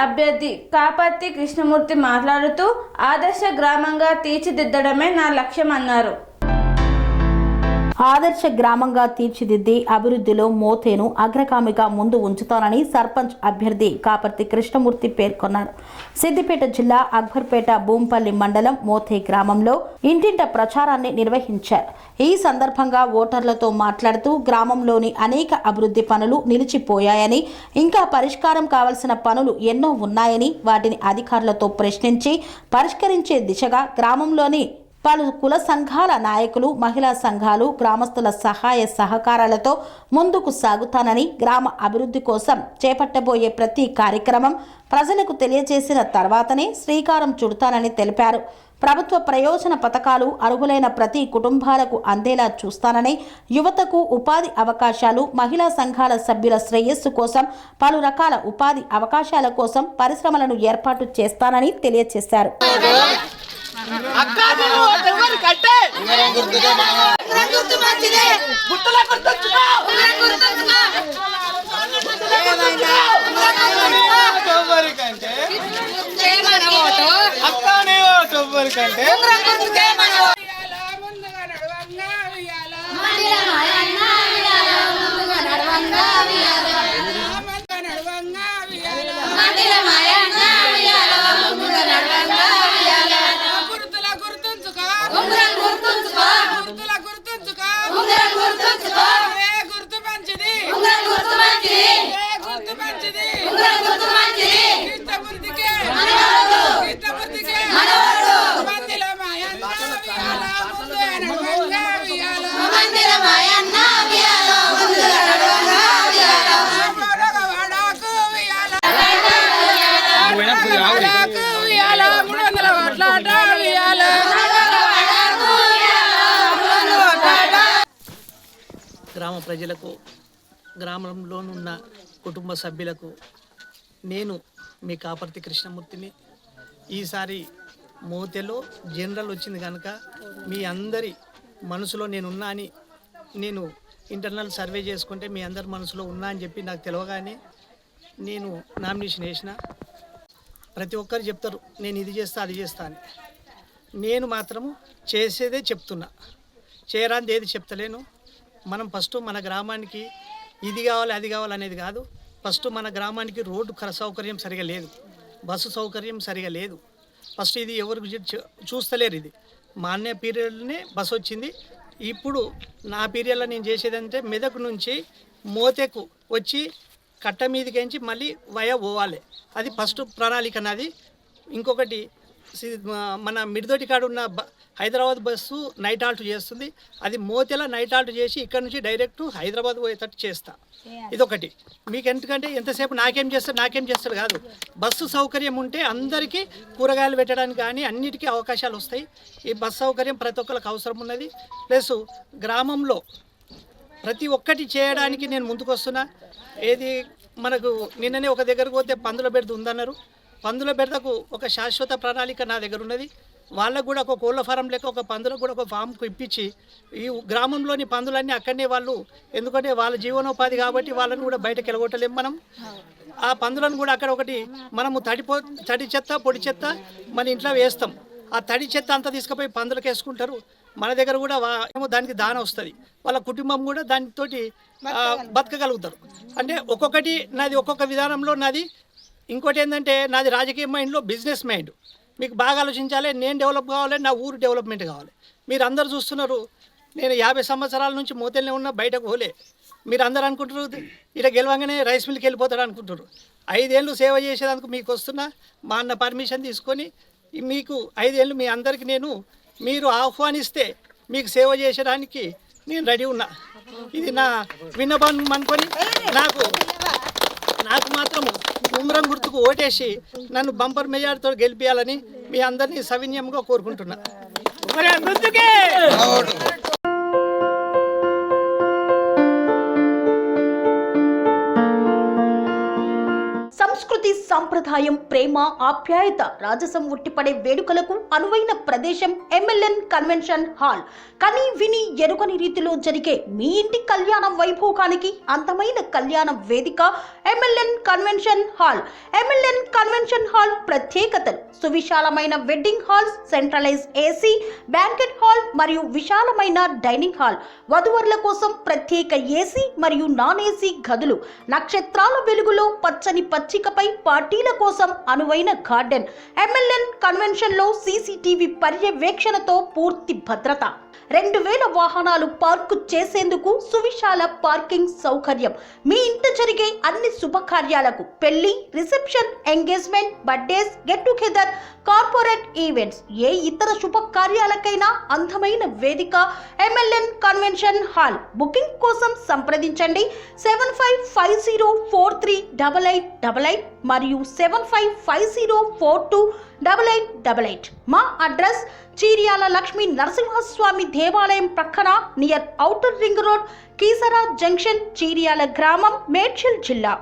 అభ్యర్థి కాపర్తి కృష్ణమూర్తి మాట్లాడుతూ ఆదర్శ గ్రామంగా తీర్చిదిద్దడమే నా లక్ష్యమన్నారు. ఆదర్శ గ్రామంగా తీర్చిదిద్ది అభివృద్ధిలో మోతేను అగ్రగామిగా ముందు ఉంచుతానని సర్పంచ్ అభ్యర్థి కాపర్తి కృష్ణమూర్తి పేర్కొన్నారు. సిద్దిపేట జిల్లా అక్బర్పేట భూంపల్లి మండలం మోతే గ్రామంలో ఇంటింట ప్రచారాన్ని నిర్వహించారు. ఈ సందర్భంగా ఓటర్లతో మాట్లాడుతూ గ్రామంలోని అనేక అభివృద్ధి పనులు నిలిచిపోయాయని, ఇంకా పరిష్కారం కావాల్సిన పనులు ఎన్నో ఉన్నాయని, వాటిని అధికారులతో ప్రశ్నించి పరిష్కరించే దిశగా గ్రామంలోని పలు కుల సంఘాల నాయకులు, మహిళా సంఘాలు, గ్రామస్తుల సహాయ సహకారాలతో ముందుకు సాగుతానని, గ్రామ అభివృద్ధి కోసం చేపట్టబోయే ప్రతి కార్యక్రమం ప్రజలకు తెలియజేసిన తర్వాతనే శ్రీకారం చుడతానని తెలిపారు. ప్రభుత్వ ప్రయోజన పథకాలు అర్హులైన ప్రతి కుటుంబాలకు అందేలా చూస్తానని, యువతకు ఉపాధి అవకాశాలు, మహిళా సంఘాల సభ్యుల శ్రేయస్సు కోసం పలు రకాల ఉపాధి అవకాశాల కోసం పరిశ్రమలను ఏర్పాటు చేస్తానని తెలియజేశారు. గ్రామ ప్రజలకు, గ్రామంలోనున్న కుటుంబ సభ్యులకు నేను మీ కాపర్తి కృష్ణమూర్తిని. ఈసారి మోతెలో జనరల్ వచ్చింది కనుక మీ అందరి మనసులో నేనున్నా అని, నేను ఇంటర్నల్ సర్వే చేసుకుంటే మీ అందరి మనసులో ఉన్నా అని చెప్పి నాకు తెలియగానే నేను నామినేషన్ వేసిన. ప్రతి ఒక్కరు చెప్తారు నేను ఇది చేస్తా అది చేస్తా అని. నేను మాత్రము చేసేదే చెప్తున్నా, చేయరాంది ఏది చెప్తలేను. మనం ఫస్ట్ మన గ్రామానికి ఇది కావాలి అది కావాలి అనేది కాదు. ఫస్ట్ మన గ్రామానికి రోడ్డు సౌకర్యం సరిగా లేదు, బస్సు సౌకర్యం సరిగా లేదు. ఫస్ట్ ఇది ఎవరు చూస్తలేరు. ఇది మా అన్నయ్య పీరియడ్లోనే బస్సు వచ్చింది. ఇప్పుడు నా పీరియడ్లో నేను చేసేదంటే మెదక్ నుంచి మోతెకు వచ్చి కట్ట మీదకించి మళ్ళీ వయా పోవాలి. అది ఫస్ట్ ప్రణాళిక నాది. ఇంకొకటి మన మిడిదొడ్డి కాడ ఉన్న హైదరాబాద్ బస్సు నైట్ ఆల్ట్ చేస్తుంది. అది మోతెల నైట్ ఆల్ట్ చేసి ఇక్కడ నుంచి డైరెక్ట్ హైదరాబాద్ పోయేటట్టు చేస్తా. ఇదొకటి. మీకు ఎందుకంటే ఎంతసేపు నాకేం చేస్తాడు కాదు, బస్సు సౌకర్యం ఉంటే అందరికీ కూరగాయలు పెట్టడానికి కానీ అన్నిటికీ అవకాశాలు వస్తాయి. ఈ బస్సు సౌకర్యం ప్రతి ఒక్కరికి అవసరం ఉన్నది. ప్లస్ గ్రామంలో ప్రతి ఒక్కటి చేయడానికి నేను ముందుకు వస్తున్నా. ఏది మనకు నిన్ననే ఒక దగ్గరకు పోతే పందుల బెడద ఉందన్నారు. పందుల బెడదకు ఒక శాశ్వత ప్రణాళిక నా దగ్గర ఉన్నది. వాళ్ళకు కూడా ఒక కోళ్ళ ఫారం లెక్క ఒక పందులకు కూడా ఒక ఫామ్కు ఇప్పించి ఈ గ్రామంలోని పందులన్నీ అక్కడనే వాళ్ళు, ఎందుకంటే వాళ్ళ జీవనోపాధి కాబట్టి వాళ్ళని కూడా బయటకు వెళ్ళగొట్టలేం మనం. ఆ పందులను కూడా అక్కడ ఒకటి మనము తడి చెత్త పొడి చెత్త మన ఇంట్లో వేస్తాం. ఆ తడి చెత్త అంతా తీసుకుపోయి పందులకు వేసుకుంటారు. మన దగ్గర కూడా దానికి దాన వస్తుంది. వాళ్ళ కుటుంబం కూడా దానితోటి బతకగలుగుతారు. అంటే ఒక్కొక్కటి నాది ఒక్కొక్క విధానంలో నాది. ఇంకోటి ఏంటంటే నాది రాజకీయ మైండ్లో బిజినెస్ మైండ్. మీకు బాగా ఆలోచించాలి. నేను డెవలప్ కావాలి, నా ఊరు డెవలప్మెంట్ కావాలి. మీరు అందరు చూస్తున్నారు, నేను 50 సంవత్సరాల నుంచి మోతెల్నే ఉన్నా, బయటకు పోలే. మీరు అందరు అనుకుంటారు ఇలా గెలవంగానే రైస్ మిల్కి వెళ్ళిపోతారు అనుకుంటారు. 5 ఏళ్ళు సేవ చేసేదానికి మీకు వస్తున్నా. మా అన్న పర్మిషన్ తీసుకొని మీకు 5 ఏళ్ళు మీ అందరికీ మీరు ఆహ్వానిస్తే మీకు సేవ చేసేదానికి నేను రెడీ ఉన్నా. ఇది నా విన్నపం అనుకొని నాకు మాత్రము ఉంగరం గుర్తుకు ఓటేసి నన్ను బంపర్ మెజార్టీతో గెలిపించాలని మీ అందరినీ సవినయంగా కోరుకుంటున్నా. సంస్కృతి, సంప్రదాయం, ప్రేమ, ఆప్యాయత, రాజసం ఉట్టిపడే వేడుకలకు అనువైన ప్రదేశం MLN కన్వెన్షన్ హాల్. కని విని ఎరుగని రీతిలో జరిగే మీ ఇంటి కళ్యాణ వైభోగానికి అందమైన కళ్యాణ వేదిక MLN convention hall. MLN convention hall ప్రత్యేకతలు: సువిశాలమైన wedding halls, centralize AC, banquet hall మరియు విశాలమైన డైనింగ్ హాల్, వధువరుల కోసం ప్రత్యేక AC మరియు నాన్ AC గదులు, నక్షత్రాల వెలుగులో పచ్చని పచ్చికపై పార్టీల కోసం అనువైన గార్డెన్. MLN కన్వెన్షన్ లో CCTV పర్యవేక్షణతో పూర్తి భద్రత. 2000 వాహనాలు పార్కు చేసేందుకు సువిశాల పార్కింగ్ సౌకర్యం. మీ ఇంట జరిగే అన్ని శుభకార్యాలకు, పెళ్లి, reception, engagement, birthdays, get together, corporate events, ఏ ఇతర శుభకార్యాలకైనా అందమైన వేదిక MLN కన్వెన్షన్ హాల్. బుకింగ్ కోసం సంప్రదించండి 7550438888 మరియు 7550428888. మా అడ్రస్ చీర్యాల లక్ష్మీ నరసింహస్వామి దేవాలయం ప్రక్కన, near outer ring road, Keesara junction, Cheeryal గ్రామం, మేడ్చల్ జిల్లా.